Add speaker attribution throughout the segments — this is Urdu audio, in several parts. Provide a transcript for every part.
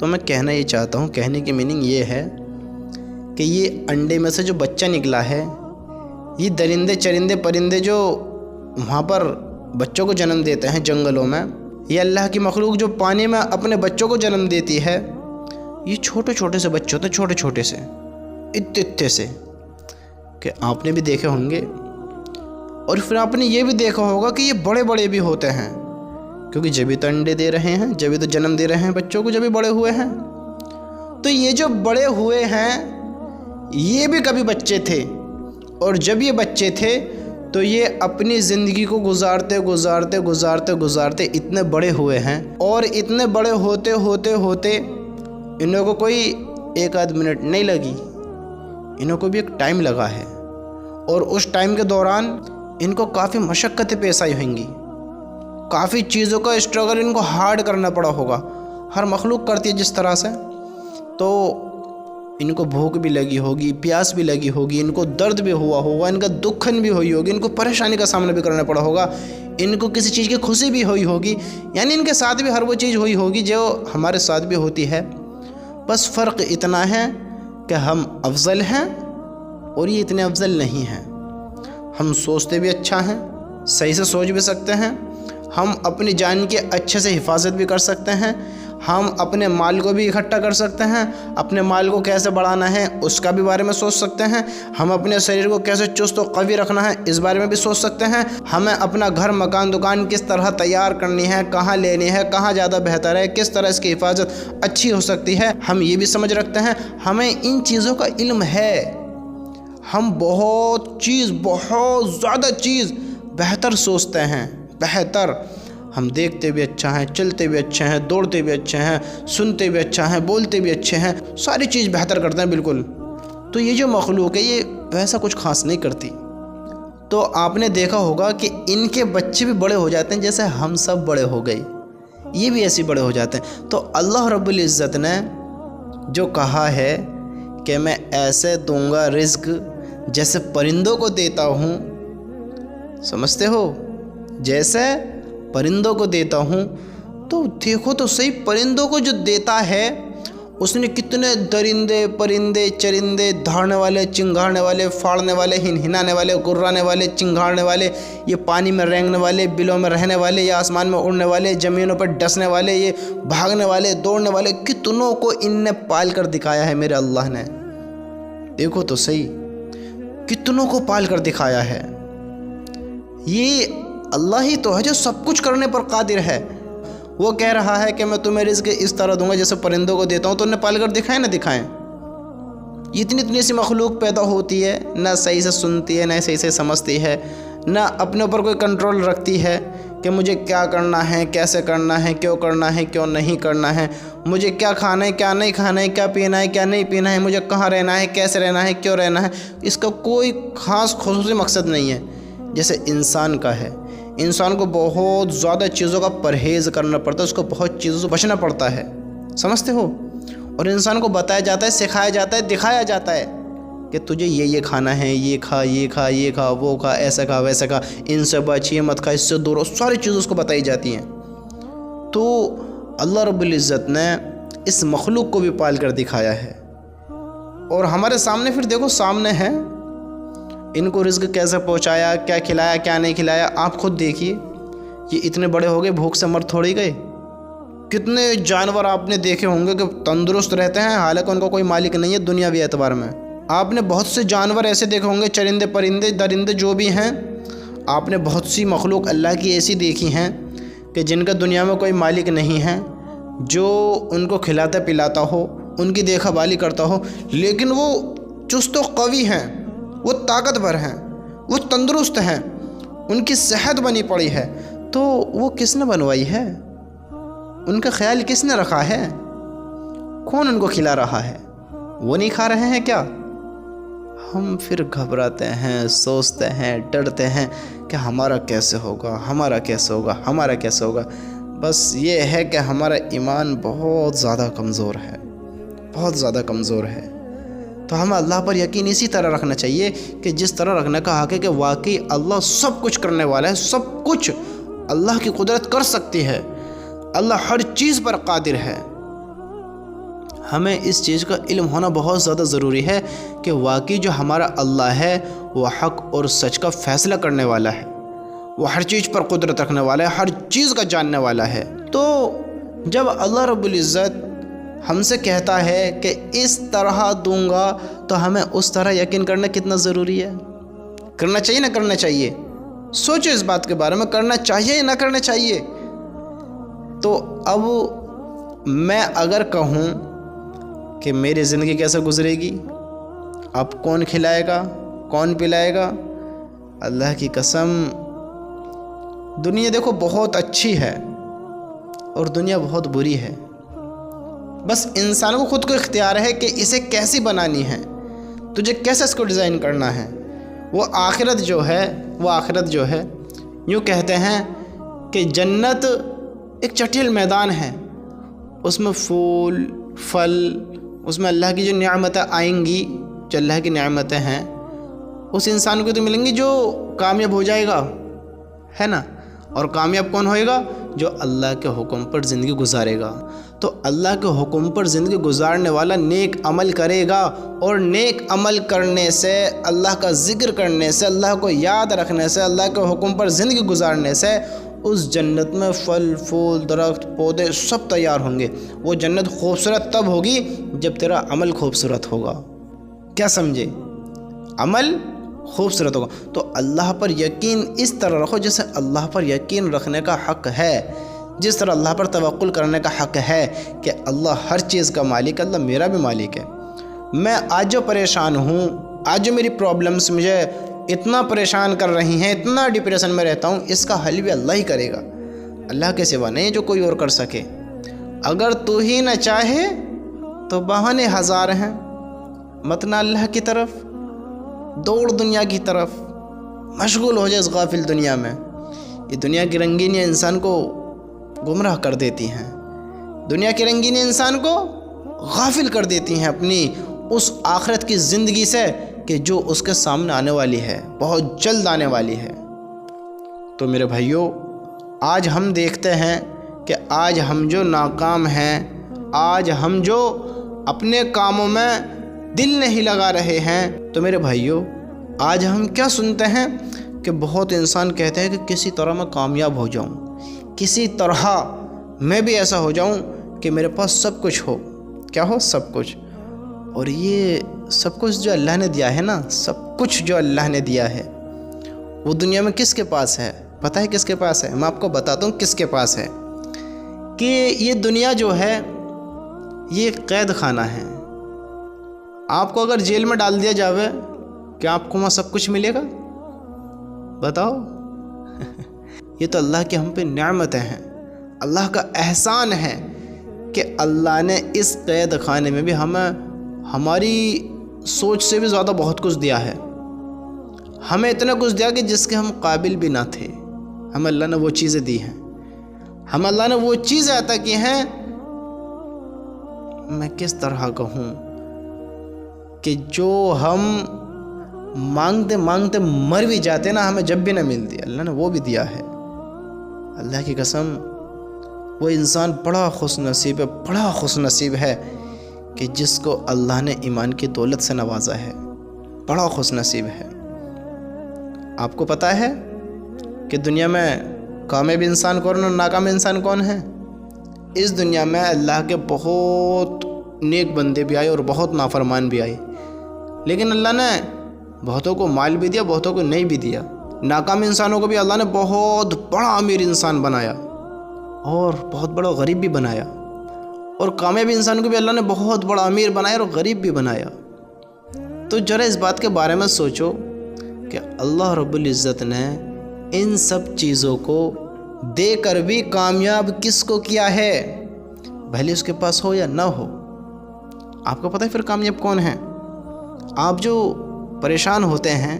Speaker 1: تو میں کہنا یہ چاہتا ہوں، کہنے کی میننگ یہ ہے کہ یہ انڈے میں سے جو بچہ نکلا ہے، یہ درندے چرندے پرندے جو وہاں پر بچوں کو جنم دیتے ہیں جنگلوں میں، یہ اللہ کی مخلوق جو پانی میں اپنے بچوں کو جنم دیتی ہے، یہ چھوٹے چھوٹے سے بچے ہوتے ہیں، چھوٹے چھوٹے سے، اتنے سے کہ آپ نے بھی دیکھے ہوں گے، اور پھر آپ نے یہ بھی دیکھا ہوگا کہ یہ بڑے بڑے بھی ہوتے ہیں، کیونکہ جبھی تو انڈے دے رہے ہیں، جبھی تو جنم دے رہے ہیں بچوں کو، جبھی بڑے ہوئے ہیں۔ تو یہ جو بڑے ہوئے ہیں یہ بھی کبھی بچے تھے، اور جب یہ بچے تھے تو یہ اپنی زندگی کو گزارتے گزارتے گزارتے گزارتے اتنے بڑے ہوئے ہیں، اور اتنے بڑے ہوتے ہوتے ہوتے انہوں کو کوئی ایک آدھ منٹ نہیں لگی، انہوں کو بھی ایک ٹائم لگا ہے، اور اس ٹائم کے دوران ان کو کافی مشقتیں پیش آئی ہوں گی، کافی چیزوں کا اسٹرگل ان کو ہارڈ کرنا پڑا ہوگا، ہر مخلوق کرتی ہے جس طرح سے۔ تو ان کو بھوک بھی لگی ہوگی، پیاس بھی لگی ہوگی، ان کو درد بھی ہوا ہوگا، ان کا دکھن بھی ہوئی ہوگی، ان کو پریشانی کا سامنا بھی کرنا پڑا ہوگا، ان کو کسی چیز کی خوشی بھی ہوئی ہوگی، یعنی ان کے ساتھ بھی ہر وہ چیز ہوئی ہوگی جو ہمارے ساتھ بھی ہوتی ہے۔ بس فرق اتنا ہے کہ ہم افضل ہیں اور یہ اتنے افضل نہیں ہیں۔ ہم سوچتے بھی اچھا ہیں، صحیح سے سوچ بھی سکتے ہیں، ہم اپنی جان کی اچھے سے حفاظت بھی کر سکتے ہیں، ہم اپنے مال کو بھی اکٹھا کر سکتے ہیں، اپنے مال کو کیسے بڑھانا ہے اس کا بھی بارے میں سوچ سکتے ہیں، ہم اپنے شریر کو کیسے چست و قوی رکھنا ہے اس بارے میں بھی سوچ سکتے ہیں، ہمیں اپنا گھر مکان دکان کس طرح تیار کرنی ہے، کہاں لینی ہے، کہاں زیادہ بہتر ہے، کس طرح اس کی حفاظت اچھی ہو سکتی ہے، ہم یہ بھی سمجھ رکھتے ہیں، ہمیں ان چیزوں کا علم ہے۔ ہم بہت زیادہ چیز بہتر سوچتے ہیں، بہتر۔ ہم دیکھتے بھی اچھا ہیں، چلتے بھی اچھے ہیں، دوڑتے بھی اچھے ہیں، سنتے بھی اچھا ہیں، بولتے بھی اچھے ہیں، ساری چیز بہتر کرتے ہیں بالکل۔ تو یہ جو مخلوق ہے یہ ویسا کچھ خاص نہیں کرتی۔ تو آپ نے دیکھا ہوگا کہ ان کے بچے بھی بڑے ہو جاتے ہیں جیسے ہم سب بڑے ہو گئے، یہ بھی ایسے بڑے ہو جاتے ہیں۔ تو اللہ رب العزت نے جو کہا ہے کہ میں ایسے دوں گا رزق جیسے پرندوں کو دیتا ہوں، سمجھتے ہو، جیسے پرندوں کو دیتا ہوں، تو دیکھو تو صحیح پرندوں کو جو دیتا ہے اس نے کتنے درندے پرندے چرندے، دھاڑنے والے چنگھاڑنے والے، پھاڑنے والے ہنہنانے والے، گرانے والے چنگھاڑنے والے، یہ پانی میں رینگنے والے، بلوں میں رہنے والے، یا آسمان میں اڑنے والے، زمینوں پر ڈسنے والے، یہ بھاگنے والے دوڑنے والے، کتنوں کو ان نے پال کر دکھایا ہے میرے اللہ نے۔ دیکھو تو صحیح کتنوں کو پال کر دکھایا ہے۔ یہ اللہ ہی تو ہے جو سب کچھ کرنے پر قادر ہے۔ وہ کہہ رہا ہے کہ میں تمہیں رزق اس طرح دوں گا جیسے پرندوں کو دیتا ہوں، تو انہیں پال کر دکھائیں نہ دکھائیں۔ اتنی سی مخلوق پیدا ہوتی ہے، نہ صحیح سے سنتی ہے، نہ صحیح سے سمجھتی ہے، نہ اپنے اوپر کوئی کنٹرول رکھتی ہے کہ مجھے کیا کرنا ہے، کیسے کرنا ہے، کیوں نہیں کرنا ہے، مجھے کیا کھانا ہے، کیا نہیں کھانا ہے، کیا پینا ہے، کیا نہیں پینا ہے، مجھے کہاں رہنا ہے، کیسے رہنا ہے، کیوں رہنا ہے۔ اس کا کوئی خاص خصوصی مقصد نہیں ہے جیسے انسان کا ہے۔ انسان کو بہت زیادہ چیزوں کا پرہیز کرنا پڑتا ہے، اس کو بہت چیزوں سے بچنا پڑتا ہے، سمجھتے ہو۔ اور انسان کو بتایا جاتا ہے، سکھایا جاتا ہے، دکھایا جاتا ہے کہ تجھے یہ کھانا ہے، یہ کھا یہ کھا یہ کھا وہ کھا، ایسا کھا ویسا کھا، ان سے بچ، یہ مت کھا، اس سے دور ہو، ساری چیزیں اس کو بتائی جاتی ہیں۔ تو اللہ رب العزت نے اس مخلوق کو بھی پال کر دکھایا ہے، اور ہمارے سامنے پھر دیکھو سامنے ہے، ان کو رزق کیسے پہنچایا، کیا کھلایا کیا نہیں کھلایا، آپ خود دیکھیے۔ یہ اتنے بڑے ہو گئے، بھوک سے مر تھوڑی گئے۔ کتنے جانور آپ نے دیکھے ہوں گے کہ تندرست رہتے ہیں، حالانکہ ان کو کوئی مالک نہیں ہے دنیاوی اعتبار میں۔ آپ نے بہت سے جانور ایسے دیکھے ہوں گے، چرندے پرندے درندے جو بھی ہیں، آپ نے بہت سی مخلوق اللہ کی ایسی دیکھی ہیں کہ جن کا دنیا میں کوئی مالک نہیں ہے، جو ان کو کھلاتا پلاتا ہو، ان کی دیکھا بھالی کرتا ہو، لیکن وہ چست و قوی ہیں، وہ طاقتور ہیں، وہ تندرست ہیں، ان کی صحت بنی پڑی ہے۔ تو وہ کس نے بنوائی ہے؟ ان کا خیال کس نے رکھا ہے؟ کون ان کو کھلا رہا ہے؟ وہ نہیں کھا رہے ہیں کیا؟ ہم پھر گھبراتے ہیں، سوچتے ہیں، ڈرتے ہیں کہ ہمارا کیسے ہوگا، ہمارا کیسے ہوگا، ہمارا کیسے ہوگا۔ بس یہ ہے کہ ہمارا ایمان بہت زیادہ کمزور ہے، بہت زیادہ کمزور ہے۔ تو ہمیں اللہ پر یقین اسی طرح رکھنا چاہیے کہ جس طرح رکھنے کا حق ہے کہ واقعی اللہ سب کچھ کرنے والا ہے، سب کچھ اللہ کی قدرت کر سکتی ہے، اللہ ہر چیز پر قادر ہے۔ ہمیں اس چیز کا علم ہونا بہت زیادہ ضروری ہے کہ واقعی جو ہمارا اللہ ہے وہ حق اور سچ کا فیصلہ کرنے والا ہے، وہ ہر چیز پر قدرت رکھنے والا ہے، ہر چیز کا جاننے والا ہے۔ تو جب اللہ رب العزت ہم سے کہتا ہے کہ اس طرح دوں گا تو ہمیں اس طرح یقین کرنا کتنا ضروری ہے۔ کرنا چاہیے نہ کرنا چاہیے؟ سوچو اس بات کے بارے میں، کرنا چاہیے یا نہ کرنا چاہیے؟ تو اب میں اگر کہوں کہ میری زندگی کیسے گزرے گی، اب کون کھلائے گا، کون پلائے گا، اللہ کی قسم دنیا دیکھو بہت اچھی ہے اور دنیا بہت بری ہے۔ بس انسان کو خود کو اختیار ہے کہ اسے کیسی بنانی ہے، تجھے کیسے اس کو ڈیزائن کرنا ہے۔ وہ آخرت جو ہے یوں کہتے ہیں کہ جنت ایک چٹیل میدان ہے، اس میں پھول پھل، اس میں اللہ کی جو نعمتیں آئیں گی، جو اللہ کی نعمتیں ہیں، اس انسان کو تو ملیں گی جو کامیاب ہو جائے گا، ہے نا۔ اور کامیاب کون ہوئے گا؟ جو اللہ کے حکم پر زندگی گزارے گا۔ تو اللہ کے حکم پر زندگی گزارنے والا نیک عمل کرے گا، اور نیک عمل کرنے سے، اللہ کا ذکر کرنے سے، اللہ کو یاد رکھنے سے، اللہ کے حکم پر زندگی گزارنے سے اس جنت میں پھل پھول درخت پودے سب تیار ہوں گے۔ وہ جنت خوبصورت تب ہوگی جب تیرا عمل خوبصورت ہوگا۔ کیا سمجھے؟ عمل خوبصورت ہوگا۔ تو اللہ پر یقین اس طرح رکھو جیسے اللہ پر یقین رکھنے کا حق ہے، جس طرح اللہ پر توکل کرنے کا حق ہے کہ اللہ ہر چیز کا مالک ہے، اللہ میرا بھی مالک ہے۔ میں آج جو پریشان ہوں، آج جو میری پرابلمس مجھے اتنا پریشان کر رہی ہیں، اتنا ڈپریشن میں رہتا ہوں، اس کا حل بھی اللہ ہی کرے گا، اللہ کے سوا نہیں جو کوئی اور کر سکے۔ اگر تو ہی نہ چاہے تو بہانے ہزار ہیں، مت نہ اللہ کی طرف دوڑ، دنیا کی طرف مشغول ہو جائے اس غافل دنیا میں۔ یہ دنیا کی رنگینیاں انسان کو گمراہ کر دیتی ہیں، دنیا کی رنگینیاں انسان کو غافل کر دیتی ہیں اپنی اس آخرت کی زندگی سے کہ جو اس کے سامنے آنے والی ہے، بہت جلد آنے والی ہے۔ تو میرے بھائیوں، آج ہم دیکھتے ہیں کہ آج ہم جو ناکام ہیں، آج ہم جو اپنے کاموں میں دل نہیں لگا رہے ہیں، تو میرے بھائیوں آج ہم کیا سنتے ہیں کہ بہت انسان کہتے ہیں کہ کسی طرح میں کامیاب ہو جاؤں، کسی طرح میں بھی ایسا ہو جاؤں کہ میرے پاس سب کچھ ہو۔ کیا ہو؟ سب کچھ۔ اور یہ سب کچھ جو اللہ نے دیا ہے نا، سب کچھ جو اللہ نے دیا ہے وہ دنیا میں کس کے پاس ہے؟ پتہ ہے کس کے پاس ہے؟ میں آپ کو بتاتا ہوں کس کے پاس ہے۔ کہ یہ دنیا جو ہے یہ ایک قید خانہ ہے۔ آپ کو اگر جیل میں ڈال دیا جاوے، کیا آپ کو وہاں سب کچھ ملے گا؟ بتاؤ۔ یہ تو اللہ کی ہم پہ نعمتیں ہیں، اللہ کا احسان ہے کہ اللہ نے اس قید خانے میں بھی ہمیں ہماری سوچ سے بھی زیادہ بہت کچھ دیا ہے۔ ہمیں اتنا کچھ دیا کہ جس کے ہم قابل بھی نہ تھے، ہمیں اللہ نے وہ چیزیں دی ہیں، ہمیں اللہ نے وہ چیزیں عطا کی ہیں۔ میں کس طرح کہوں کہ جو ہم مانگتے مانگتے مر بھی جاتے نا، ہمیں جب بھی نہ ملتی، اللہ نے وہ بھی دیا ہے۔ اللہ کی قسم وہ انسان بڑا خوش نصیب ہے، بڑا خوش نصیب ہے کہ جس کو اللہ نے ایمان کی دولت سے نوازا ہے، بڑا خوش نصیب ہے۔ آپ کو پتہ ہے کہ دنیا میں کامیاب انسان کون اور ناکام انسان کون ہے؟ اس دنیا میں اللہ کے بہت نیک بندے بھی آئے اور بہت نافرمان بھی آئے، لیکن اللہ نے بہتوں کو مال بھی دیا، بہتوں کو نہیں بھی دیا۔ ناکام انسانوں کو بھی اللہ نے بہت بڑا امیر انسان بنایا اور بہت بڑا غریب بھی بنایا، اور کامیاب انسانوں کو بھی اللہ نے بہت بڑا امیر بنایا اور غریب بھی بنایا۔ تو ذرا اس بات کے بارے میں سوچو کہ اللہ رب العزت نے ان سب چیزوں کو دے کر بھی کامیاب کس کو کیا ہے؟ بھلے اس کے پاس ہو یا نہ ہو۔ آپ کو پتہ ہے پھر کامیاب کون ہے؟ آپ جو پریشان ہوتے ہیں،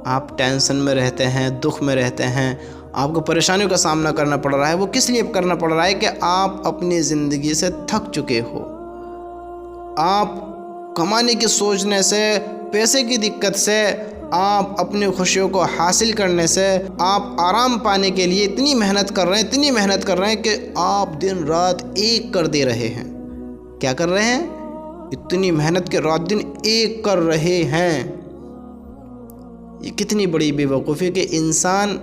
Speaker 1: آپ ٹینشن میں رہتے ہیں، دکھ میں رہتے ہیں، آپ کو پریشانیوں کا سامنا کرنا پڑ رہا ہے، وہ کس لیے کرنا پڑ رہا ہے؟ کہ آپ اپنی زندگی سے تھک چکے ہو، آپ کمانے کی سوچنے سے، پیسے کی دقت سے، آپ اپنی خوشیوں کو حاصل کرنے سے، آپ آرام پانے کے لیے اتنی محنت کر رہے ہیں، اتنی محنت کر رہے ہیں کہ آپ دن رات ایک کر دے رہے ہیں کیا کر رہے ہیں؟ اتنی محنت کے رات دن ایک کر رہے ہیں۔ یہ کتنی بڑی بے وقوفی کہ انسان،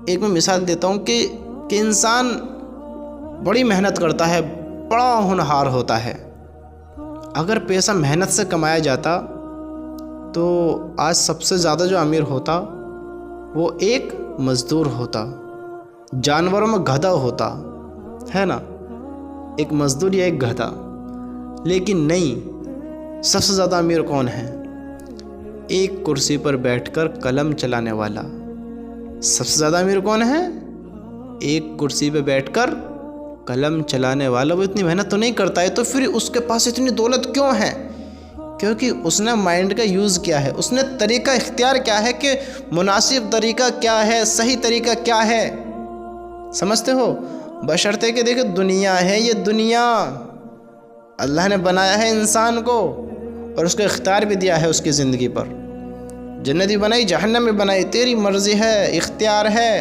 Speaker 1: ایک میں مثال دیتا ہوں کہ انسان بڑی محنت کرتا ہے، بڑا ہونہار ہوتا ہے۔ اگر پیسہ محنت سے کمایا جاتا تو آج سب سے زیادہ جو امیر ہوتا وہ ایک مزدور ہوتا، جانوروں میں گدھا ہوتا ہے نا، ایک مزدور یا ایک گدھا۔ لیکن نہیں، سب سے زیادہ امیر کون ہے؟ ایک کرسی پر بیٹھ کر قلم چلانے والا۔ سب سے زیادہ امیر کون ہے؟ ایک کرسی پہ بیٹھ کر قلم چلانے والا۔ وہ اتنی محنت تو نہیں کرتا ہے، تو پھر اس کے پاس اتنی دولت کیوں ہے؟ کیونکہ اس نے مائنڈ کا یوز کیا ہے، اس نے طریقہ اختیار کیا ہے کہ مناسب طریقہ کیا ہے، صحیح طریقہ کیا ہے۔ سمجھتے ہو؟ بشرطے کہ دیکھو دنیا ہے، یہ دنیا اللہ نے بنایا ہے انسان کو، اور اس کو اختیار بھی دیا ہے اس کی زندگی پر۔ جنت بھی بنائی، جہنم بھی بنائی، تیری مرضی ہے، اختیار ہے۔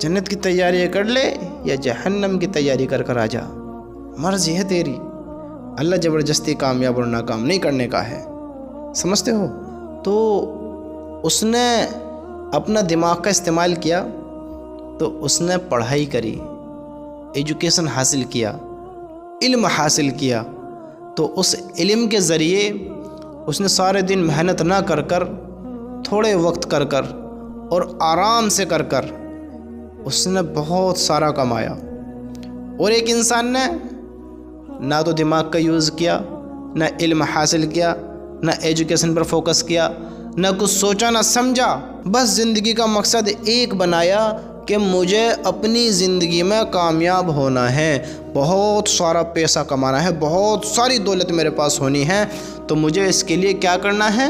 Speaker 1: جنت کی تیاری کر لے یا جہنم کی تیاری کر کر آ جا، مرضی ہے تیری۔ اللہ زبردستی کامیاب اور ناکام نہیں کرنے کا ہے، سمجھتے ہو؟ تو اس نے اپنا دماغ کا استعمال کیا، تو اس نے پڑھائی کری، ایجوکیشن حاصل کیا، علم حاصل کیا۔ تو اس علم کے ذریعے اس نے سارے دن محنت نہ کر کر، تھوڑے وقت کر کر اور آرام سے کر کر اس نے بہت سارا کمایا۔ اور ایک انسان نے نہ تو دماغ کا یوز کیا، نہ علم حاصل کیا، نہ ایجوکیشن پر فوکس کیا، نہ کچھ سوچا نہ سمجھا، بس زندگی کا مقصد ایک بنایا کہ مجھے اپنی زندگی میں کامیاب ہونا ہے، بہت سارا پیسہ کمانا ہے، بہت ساری دولت میرے پاس ہونی ہے، تو مجھے اس کے لیے کیا کرنا ہے؟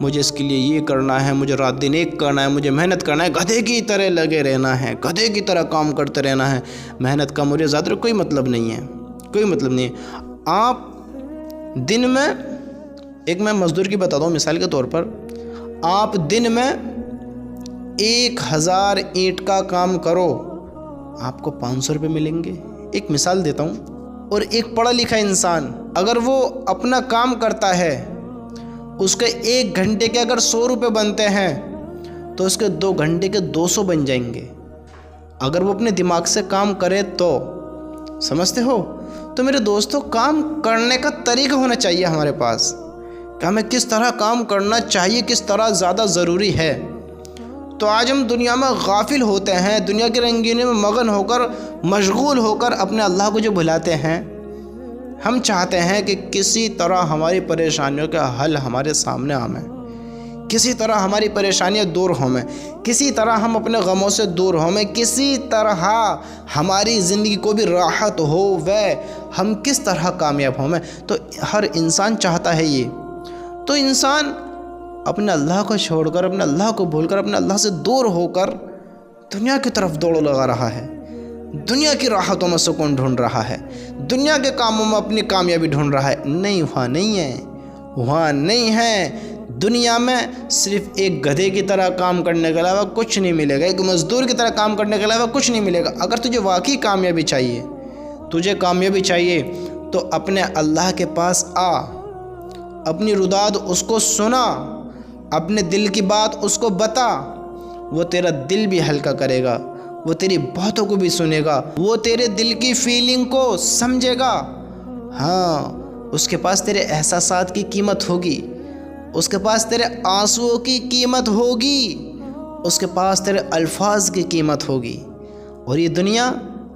Speaker 1: مجھے اس کے لیے یہ کرنا ہے، مجھے رات دن ایک کرنا ہے، مجھے محنت کرنا ہے، گدھے کی طرح لگے رہنا ہے، گدھے کی طرح کام کرتے رہنا ہے۔ محنت کا مجھے زیادہ کوئی مطلب نہیں ہے، کوئی مطلب نہیں ہے۔ آپ دن میں، ایک میں مزدور کی بتاتا ہوں مثال کے طور پر، آپ دن میں 1000 اینٹ کا کام کرو، آپ کو 500 روپے ملیں گے۔ ایک مثال دیتا ہوں۔ اور ایک پڑھا لکھا انسان اگر وہ اپنا کام کرتا ہے، اس کے 1 گھنٹے کے اگر 100 روپے بنتے ہیں تو اس کے 2 گھنٹے کے 200 بن جائیں گے، اگر وہ اپنے دماغ سے کام کرے تو۔ سمجھتے ہو؟ تو میرے دوستو، کام کرنے کا طریقہ ہونا چاہیے ہمارے پاس کہ ہمیں کس طرح کام کرنا چاہیے، کس طرح زیادہ ضروری ہے۔ تو آج ہم دنیا میں غافل ہوتے ہیں، دنیا کے رنگینے میں مگن ہو کر، مشغول ہو کر اپنے اللہ کو جو بھلاتے ہیں۔ ہم چاہتے ہیں کہ کسی طرح ہماری پریشانیوں کا حل ہمارے سامنے آئے، کسی طرح ہماری پریشانیاں دور ہوں، کسی طرح ہم اپنے غموں سے دور ہوں، کسی طرح ہماری زندگی کو بھی راحت ہو، ہم کس طرح کامیاب ہوں۔ تو ہر انسان چاہتا ہے یہ۔ تو انسان اپنے اللہ کو چھوڑ کر، اپنے اللہ کو بھول کر، اپنے اللہ سے دور ہو کر دنیا کی طرف دوڑ لگا رہا ہے، دنیا کی راحتوں میں سکون ڈھونڈ رہا ہے، دنیا کے کاموں میں اپنی کامیابی ڈھونڈ رہا ہے۔ نہیں، وہاں نہیں ہے، وہاں نہیں ہے۔ دنیا میں صرف ایک گدھے کی طرح کام کرنے کے علاوہ کچھ نہیں ملے گا، ایک مزدور کی طرح کام کرنے کے علاوہ کچھ نہیں ملے گا۔ اگر تجھے واقعی کامیابی چاہیے، تجھے کامیابی چاہیے، تو اپنے اللہ کے پاس آ، اپنی روداد اس کو سنا، اپنے دل کی بات اس کو بتا، وہ تیرا دل بھی ہلکا کرے گا، وہ تیری باتوں کو بھی سنے گا، وہ تیرے دل کی فیلنگ کو سمجھے گا۔ ہاں، اس کے پاس تیرے احساسات کی قیمت ہوگی، اس کے پاس تیرے آنسوؤں کی قیمت ہوگی، اس کے پاس تیرے الفاظ کی قیمت ہوگی۔ اور یہ دنیا،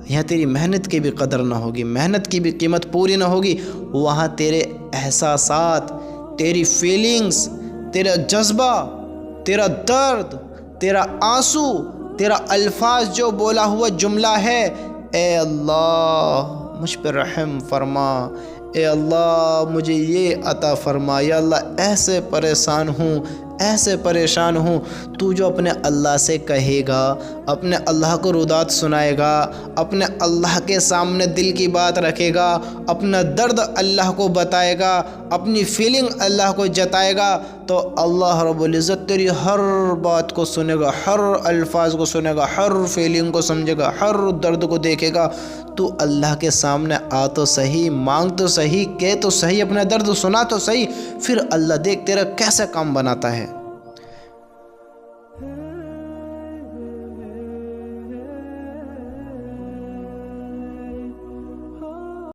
Speaker 1: یہاں تیری محنت کی بھی قدر نہ ہوگی، محنت کی بھی قیمت پوری نہ ہوگی، وہاں تیرے احساسات، تیری فیلنگز، تیرا جذبہ، تیرا درد، تیرا آنسو، تیرا الفاظ جو بولا ہوا جملہ ہے، اے اللہ مجھ پر رحم فرما، اے اللہ مجھے یہ عطا فرما، یا اللہ ایسے پریشان ہوں، ایسے پریشان ہوں۔ تو جو اپنے اللہ سے کہے گا، اپنے اللہ کو رودات سنائے گا، اپنے اللہ کے سامنے دل کی بات رکھے گا، اپنا درد اللہ کو بتائے گا، اپنی فیلنگ اللہ کو جتائے گا، تو اللہ رب العزت تیری ہر بات کو سنے گا، ہر الفاظ کو سنے گا، ہر فیلنگ کو سمجھے گا، ہر درد کو دیکھے گا۔ تو اللہ کے سامنے آ تو صحیح، مانگ تو صحیح، کہہ تو صحیح، اپنا درد سنا تو صحیح، پھر اللہ دیکھ تیرا کیسا کام بناتا ہے۔